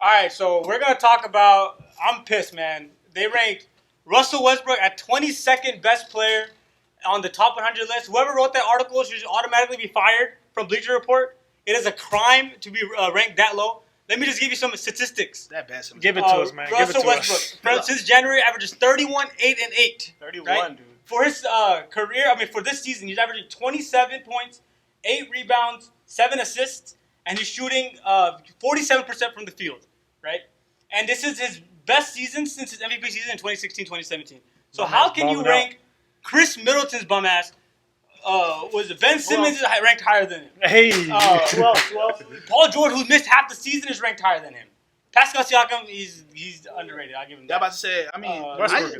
All right, so we're gonna talk about. I'm pissed, man. They ranked Russell Westbrook at 22nd best player on the top 100 list. Whoever wrote that article should automatically be fired from Bleacher Report. It is a crime to be ranked that low. Let me just give you some statistics. That bad. Give it to us, man. Russell Give it to Westbrook, since January, averages 31, 8, and 8. 31, right? dude. For his career, for this season, he's averaging 27 points, 8 rebounds, 7 assists, and he's shooting 47% from the field, right? And this is his best season since his MVP season in 2016-2017. So how can you rank Chris Middleton's bum ass? Was it Ben Simmons is ranked higher than him? Hey. Who else? Paul George, who missed half the season, is ranked higher than him. Pascal Siakam, he's underrated. I'll give him that. I'm about to say,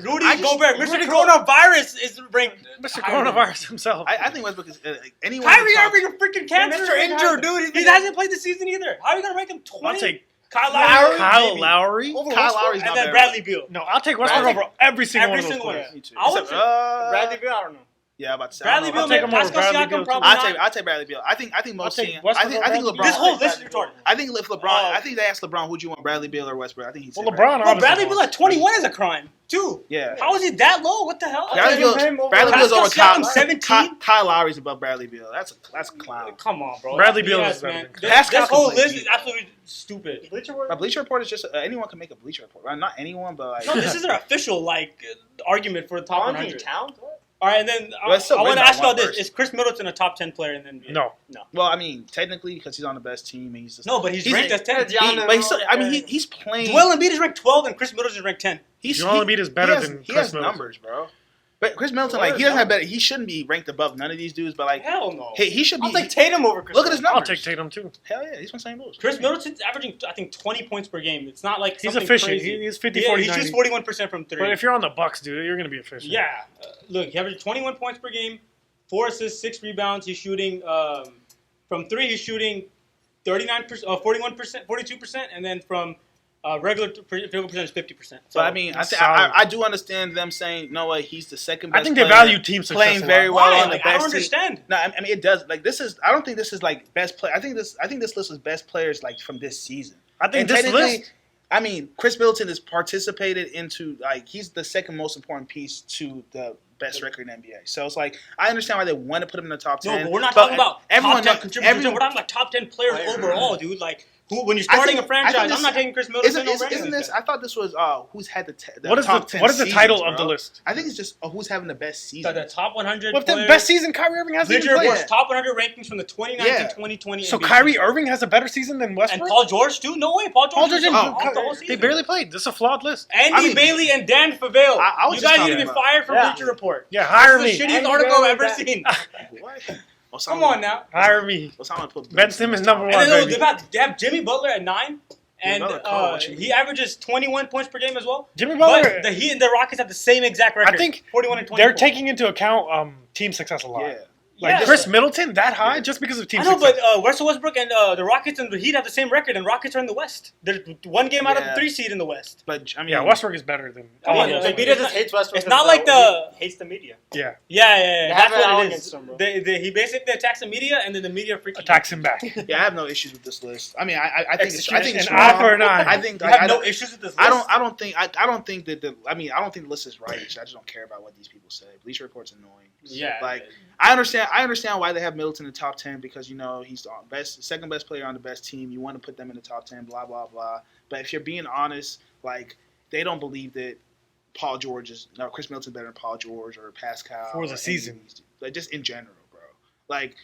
Rudy Gobert, Mr. Coronavirus is ranked. Mr. Coronavirus himself. I think Westbrook is anyone. Kyrie Irving, a freaking cancer. Mr. Injured, dude. He hasn't played the season either. How are you going to rank him 20? I'll take Kyle Lowry. Kyle Lowry. Kyle Lowry's And not then bad. Bradley Beal. No, I'll take Westbrook over every single one of those one. players. Me too. I would Bradley Beal, I don't know. Yeah, I'm about to say. Bradley Beal, I'll take him over Pascal Bradley Siakam, Beal, probably not. I'll take Bradley Beal. I think most take teams. Westbrook I think over LeBron. This whole list is retarded. I think if LeBron. I think they asked LeBron, "Who'd you want, Bradley Beal or Westbrook?" I think he said Well, LeBron. Well, Bradley Beal at 21 is a crime, too. Yeah. How is he that low? What the hell? Bradley Beal's Pascal over Siakam, Kyle. 17? Kyle Lowry's above Bradley Beal. That's a clown. Come on, bro. Bradley Beal Yes, is better man. than This Pascal whole can play list D. is absolutely stupid. A Bleacher Report is just anyone can make a Bleacher Report. Right? Not anyone, but like. No, this is an official argument for the top 100. Towns? All right, and then Well, it's still I want to written by ask you one about this: person. is Chris Middleton a top 10 player in the NBA? No. Well, I mean, technically, because he's on the best team, and he's just No, but he's ranked as 10. But he's still, he's playing. Joel Embiid is ranked 12, and Chris Middleton is ranked 10. Joel Embiid is better than he Chris has Middleton. numbers, bro. But Chris Middleton, like, he doesn't have better. He shouldn't be ranked above none of these dudes. But like, Hell no. he should be. I'll take Tatum over Chris. Look at his I'll numbers. take Tatum too. Hell yeah, he's from St. Louis. Chris Middleton's averaging, I think, 20 points per game. It's not like He's something efficient. crazy. He's 50, Yeah, 40, he 90. shoots 41% from 3. But if you're on the Bucks, dude, you're going to be efficient. Yeah. Look, he averages 21 points per game, 4 assists, 6 rebounds. He's shooting, from 3, he's shooting 39%, 41%, 42%, and then from regular field goal percentage 50%. So, But I mean, I do understand them saying, no way, he's the second best. I think they player, value team success playing a lot. very well why? on the Like, best I don't team. understand. No, I mean it does. Like this is. I don't think this is like best play. I think this list is best players like from this season. I think And this technically, list. I mean, Chris Middleton has participated into like he's the second most important piece to the best record in the NBA. So it's like I understand why they want to put him in the top 10. No, but we're not talking about everyone. top 10 contributors. We're talking about top 10 players overall, dude. Like, who when you're starting a franchise, I'm not taking Chris Middleton. Isn't this? I thought this was who's had the What is top 10 what is the seasons, title bro. of the list? I think it's just who's having the best season. the top 100 Well, if the players. best season Kyrie Irving hasn't Bleacher even played. Report's top 100 rankings from the 2019-2020 So NBA Kyrie season. Irving has a better season than And Westbrook? Paul George, too? No way. Paul George George was didn't- off the whole season. They barely played. This is a flawed list. Andy Bailey and Dan Favale. I was You just guys talking need to be about- fired from Yeah. Bleacher Report. Yeah, hire This is me. the shittiest Andy article Bailey I've ever and seen. What? Come on now. Hire me. Osama put Ben Simmons number And one, then baby. they have Jimmy Butler at 9. And Another call, what you mean? he averages 21 points per game as well. Jimmy Butler. But the Heat and the Rockets have the same exact record. I think 41 and 24. they're taking into account team success a lot. Yeah. Like Yeah. Chris Middleton that high just because of team I know, success. but Russell Westbrook and the Rockets and the Heat have the same record, and Rockets are in the West. They're one game out of the 3 seed in the West. But I mean, yeah, Westbrook is better than Come all on, of those like, players. Embiid just hates Westbrook. It's not like he hates the media. Yeah, Yeah. They That's have it out what it against is. them, bro. He basically attacks the media, and then the media freaking attacks him back. yeah, I have no issues with this list. I mean, I think it's An eye for an eye. I think You like, have no issues with this list. I don't think that I don't think the list is right. I just don't care about what these people say. Bleacher Report's annoying. Yeah. Like I understand why they have Middleton in the top 10 because he's the second best player on the best team. You want to put them in the top 10, blah blah blah. But if you're being honest, like they don't believe that Chris Middleton's better than Paul George or Pascal For the season. Like just in general, bro. Like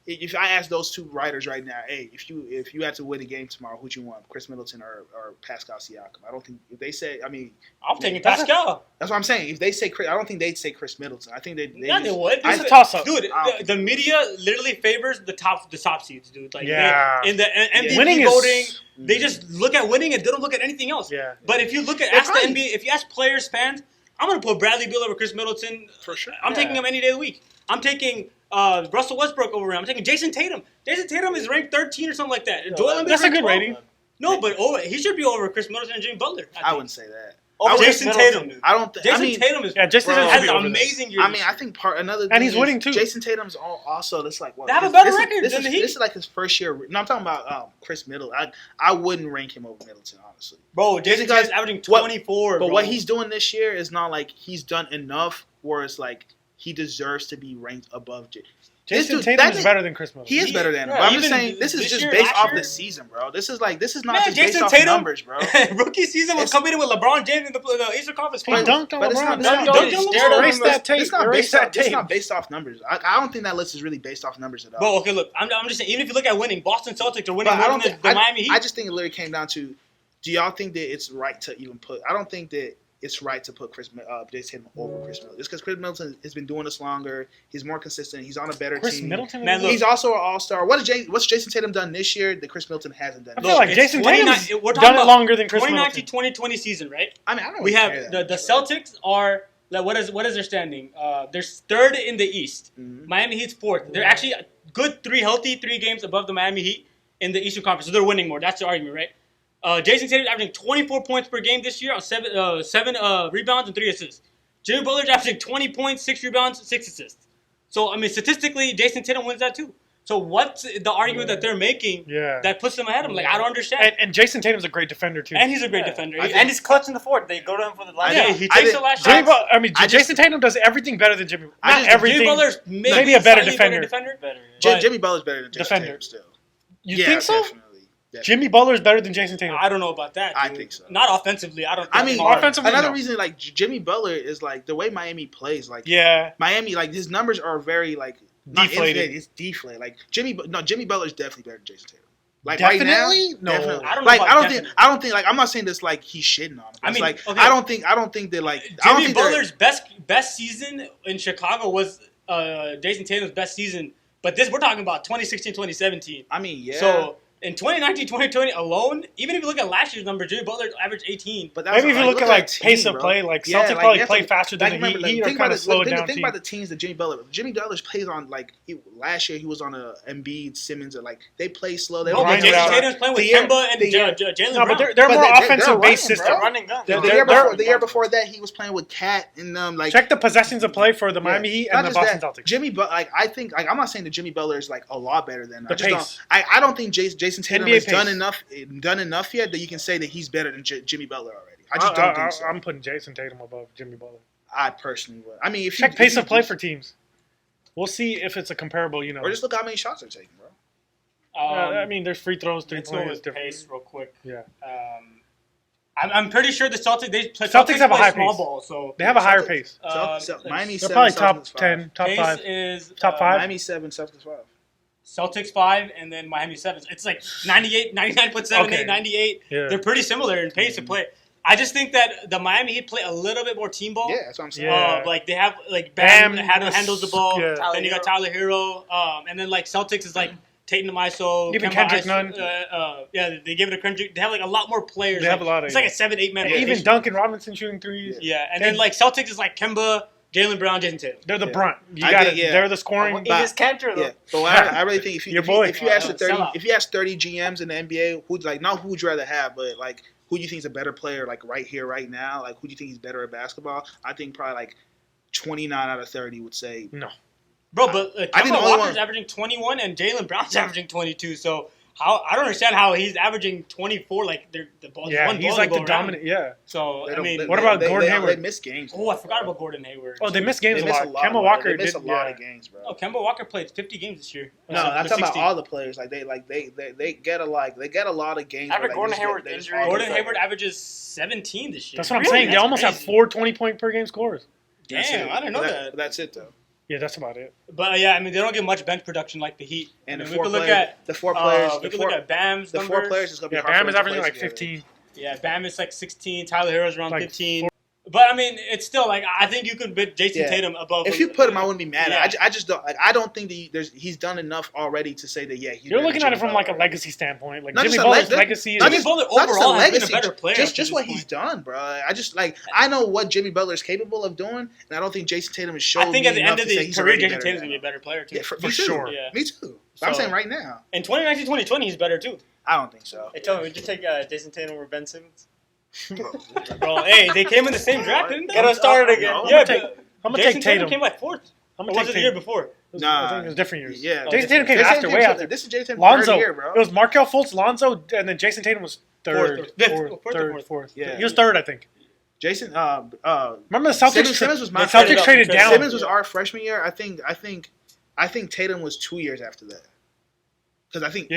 if I ask those two writers right now, hey, if you had to win a game tomorrow, who'd you want, Chris Middleton or Pascal Siakam? I don't think if they say. I mean, I'm taking Pascal. that's what I'm saying. If they say Chris, I don't think they'd say Chris Middleton. I think they would. It's a toss-up. Dude, the media literally favors the top seeds, dude. Like Yeah. in the MVP Winning voting, is- they just look at winning and they don't look at anything else. Yeah. But if you look at It's right. the NBA, if you ask players, fans, I'm gonna put Bradley Beal over Chris Middleton. For sure. I'm taking him any day of the week. I'm taking Russell Westbrook over him. I'm taking Jason Tatum. Jason Tatum is ranked 13 or something like that. Joel Embiid That's a ranked good 12. rating. No, but he should be over Chris Middleton and Jimmy Butler. I wouldn't say that. Jason Middleton, Tatum. dude. I don't think. Jason I mean, Tatum is Jason Bro, Tatum has should be an over there. amazing year. I mean, this I year. think another. And thing he's winning, is too. Jason Tatum's also. This like what? They have a this- better this is- record This than is the Heat. this is like his first year. No, I'm talking about Chris Middleton. I wouldn't rank him over Middleton, honestly. Bro, Jason Because Tatum's averaging what- 24. But bro. what he's doing this year is not like he's done enough where it's like he deserves to be ranked above. Jason dude, Tatum that is nigga- better than Chris Middleton. He is better than him. Yeah, But I'm just even saying this is this just year, based last off year- the season, bro. This is not Man, just based Jason off Tatum- numbers, bro. Rookie season was It's- competing with LeBron James in the Eastern Conference He Finals. dunked on But it's LeBron. not- it's Don't not- don't it's- just erase that It's tape. not Erase based that off. It's tape. not based off numbers. I don't think that list is really based off numbers at all. Bro, okay, look, I'm just saying, even if you look at winning, Boston Celtics are winning But I more don't than think, the Miami Heat. I just think it literally came down to, do y'all think that it's right to even put? I don't think that it's right to put Jason Tatum over Chris Middleton. Just because Chris Middleton has been doing this longer, he's more consistent. He's on a better Chris team. Middleton? Man, look, He's also an all-star. What's Jason Tatum done this year that Chris Middleton hasn't done? I this feel like it's Jason 29 Tatum's we're talking done it about longer than Chris 2019, Middleton. 2020 season, right? I mean, I don't We really have care that the much, bro. Celtics are like, what is their standing? They're third in the East. Mhm. Miami Heat's fourth. They're actually a good healthy 3 games above the Miami Heat in the Eastern Conference. So they're winning more. That's the argument, right? Jason Tatum's averaging 24 points per game this year on seven rebounds and 3 assists. Jimmy Butler's averaging 20 points, 6 rebounds, 6 assists. So I mean, statistically, Jason Tatum wins that too. So what's the argument that they're making Yeah. that puts them ahead of him? Like, I don't understand. And Jason Tatum's a great defender, too. And he's a great defender. And he's clutch in the fourth. They go to him for the last. Yeah, think- he I takes think- the last Jimmy shot. Jason Tatum does everything better than Jimmy. I Not just- everything. Jimmy Butler's maybe a better slightly defender. Better. J- but- Jimmy Butler's better than Jason Defender. Tatum still. You Yeah, think so? Definitely. Jimmy Butler's better than Jason Tatum. I don't know about that. I dude. think so. Not offensively. I don't. Think I mean, Offensively, another no. reason like Jimmy Butler is like the way Miami plays. Like Yeah. Miami, like his numbers are very like not Deflated. inflated, it's deflated. Like Jimmy Butler's definitely better than Jason Tatum. Like Definitely? right now, No. definitely. I don't know Like about I don't definitely. think like I'm not saying this like he's shitting on him. I It's mean, like okay. I don't think that like I don't Jimmy think they're- Butler's best season in Chicago was Jason Tatum's best season. But we're talking about 2016, 2017. I mean, yeah. So in 2019, 2020 alone, even if you look at last year's number, Jimmy Butler averaged 18. but that was, Maybe if you look at a like team, pace of bro. play, like Yeah, Celtics like, probably you have play to- faster than like, the remember, Heat. think Are kind about of slowed down think team. about the teams that Jimmy Butler plays on. Like last year, he was on a Embiid, Simmons, or like they play slow. They Oh, but Grind Jason it out. Tatum's playing with The year- Kemba and the year- Jalen No, Brown. but they're But more they're offensive running, based bro. system. Running gun. The They're- year before that, he was playing with Cat and like Check the possessions of play for the Miami Heat Not and the just Boston that, Celtics. Jimmy, but like I think, like I'm not saying that Jimmy Butler is like a lot better than. The I just pace. don't. I don't think Jason Tatum NBA has pace. done enough yet that you can say that he's better than Jimmy Butler already. I just don't think so. I'm putting Jason Tatum above Jimmy Butler. I personally would. I mean, if Check you, pace if you- of play for teams. We'll see if it's a comparable. or just look how many shots they're taking, bro. I mean, there's free throws, 3 let's go pointers, with different. pace real quick. Yeah, I'm pretty sure the Celtics Celtics have a play high small pace. ball, so they have a higher Celtics- pace. Miami They're 7, probably Celtics top 5. 10, top pace 5. is Top 5? Miami 7, Celtics 5. Celtics 5 and then Miami 7. It's like 98, 99.78, Okay. 98. Yeah. They're pretty similar in pace of play. I just think that the Miami Heat play a little bit more team ball. Yeah, that's what I'm saying. Yeah. Like they have like Bam, Bam handles the ball. yeah. Then you got Tyler Hero. And then like Celtics is like Tatum ISO. Even Kemba Kendrick ISO, Nunn. yeah, they give it a Kendrick. They have like a lot more players. They have like, a lot of- It's like a 7-8 man. Even rotation. Duncan Robinson shooting threes. Yeah, and They- then like Celtics is like Kemba, Jalen Brown, Jason Tatum. They're the Yeah. brunt. You I got think, it. yeah. They're the scoring. He just Cantor though. Yeah, but I really think if Your boy. you ask the Sellout. if you ask 30 GMs in the NBA, who'd like not who would you rather have, but like who do you think is a better player like right here, right now? Like who do you think is better at basketball? I think probably like 29 out of 30 would say No. Bro, but I think Kemba the only Walker's one- averaging 21 and Jalen Brown's averaging 22. So how I don't understand how he's averaging 24. Like the ball. Yeah, one he's ball like to the go around. dominant. Yeah. So they I don't- mean, what about Gordon they Hayward? miss games. oh, I forgot about Gordon Hayward. Oh, they miss games They a miss lot. a lot. Kemba bro. Walker They miss did. a lot Yeah. of games, bro. Oh, Kemba Walker played 50 games this year. No, I'm talking 60. about all the players. Like they get a lot of games. After where, like, Gordon they just Hayward's get- they just injury- all Gordon get- Hayward averages 17 this year. That's what I'm Really? saying. They That's almost have crazy. 4 20-point per game scores. That's Damn, it. I didn't know that. But that's it though. Yeah, that's about it. But yeah, I mean, they don't get much bench production like the Heat. And I the mean, four we could look players, at the four players, we could look at Bam's the numbers. four players is gonna be Yeah, hard Bam for is them to averaging play like together. 15. Yeah, Bam is like 16. Tyler Hero's around Like 15. But I mean, it's still like I think you could put Jason Yeah. Tatum above. If you put him, I wouldn't be mad. Yeah. I just don't. Like, I don't think that he's done enough already to say that. Yeah, he's You're better looking than at it from Jimmy like a Butler. legacy standpoint. Like Not Jimmy just a Butler's leg- legacy not is Jimmy Butler Not just overall a has been a legacy, better player. just up to what this he's point. done, bro. I just like I know what Jimmy Butler is capable of doing, and I don't think Jason Tatum has shown. I think at the me end enough of to say the he's career, already Jason better Tatum's than gonna be a him. better player too. Yeah, for For sure. sure. Yeah. Me too. But I'm So- saying right now, In 2019, 2020, he's better too. I don't think so. Hey, tell me, would you take Jason Tatum over Ben Simmons? Bro, hey, they came in the same draft, didn't they? Get us started again. No. Yeah, I'm gonna Jason take Tatum. came like fourth. I'm Or gonna was take it the year Tatum. before? Nah. I think it was different years. Yeah. Jason Tatum came Jason after, Tatum's way shit- after. This is Jason Tatum's Lonzo. third year, bro. It was Markelle Fultz, Lonzo, and then Jason Tatum was third, fourth. Yeah. He was third, I think. Jason. Remember the Celtics? Simmons was my the Celtics traded Simmons down. Simmons was our freshman year. I think Tatum was 2 years after that. Because I think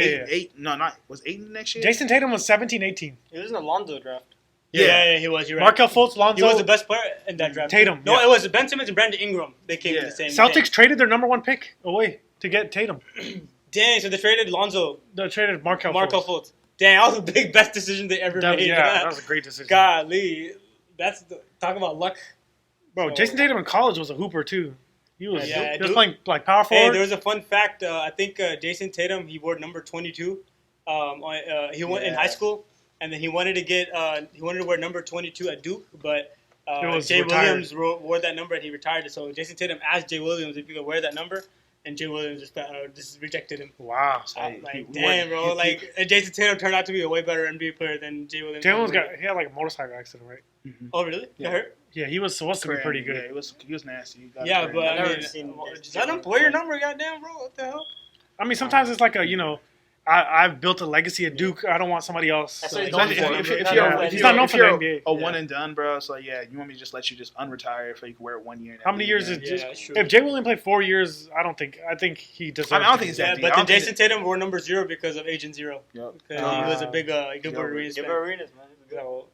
was 8 next year? Jason Tatum was 17, 18. He was in the Lonzo draft. Yeah, he was. You're right. Markelle Fultz, Lonzo. He was the best player in that draft. Tatum. No, yeah. it was Ben Simmons and Brandon Ingram. They came in the same. Celtics traded their number 1 pick away to get Tatum. Dang, so they traded Lonzo, They traded Markelle Fultz. Dang, that was the best decision they ever made. That was a great decision. Golly, talk about luck. Bro, So- Jason Tatum in college was a hooper too. He was, Yeah, he was dude. playing like power Hey, forward. there was a fun fact. I think Jason Tatum, he wore number 22. He went in high school, and then he wanted to wear number 22 at Duke, but Jay retired. Williams wore that number and he retired. So Jason Tatum asked Jay Williams if he could wear that number, and Jay Williams just rejected him. Wow. Damn, bro! Jason Tatum turned out to be a way better NBA player than Jay Williams. He had like a motorcycle accident, right? Oh, really? Yeah. Got hurt? Yeah, he was supposed to be pretty good. Yeah, he was nasty. He got Yeah, hurt. but I've I never mean, seen just let him wear your number, goddamn, bro. What the hell? I mean, sometimes it's like I've built a legacy at Duke. I don't want somebody else. That's So, what he's like, known for. he's not known for the NBA. a one and done, bro. So yeah, you want me to just let you just unretire so you can wear it 1 year? How many years is Yeah, sure. if Jay Williams played 4 years? I think he deserves. I don't think to it's be- that Yeah, deep. but I then don't think Jason Tatum wore number 0 because of Agent Zero. Yep. Because he was a big Gilbert Arenas Give fan. her arenas, man. So,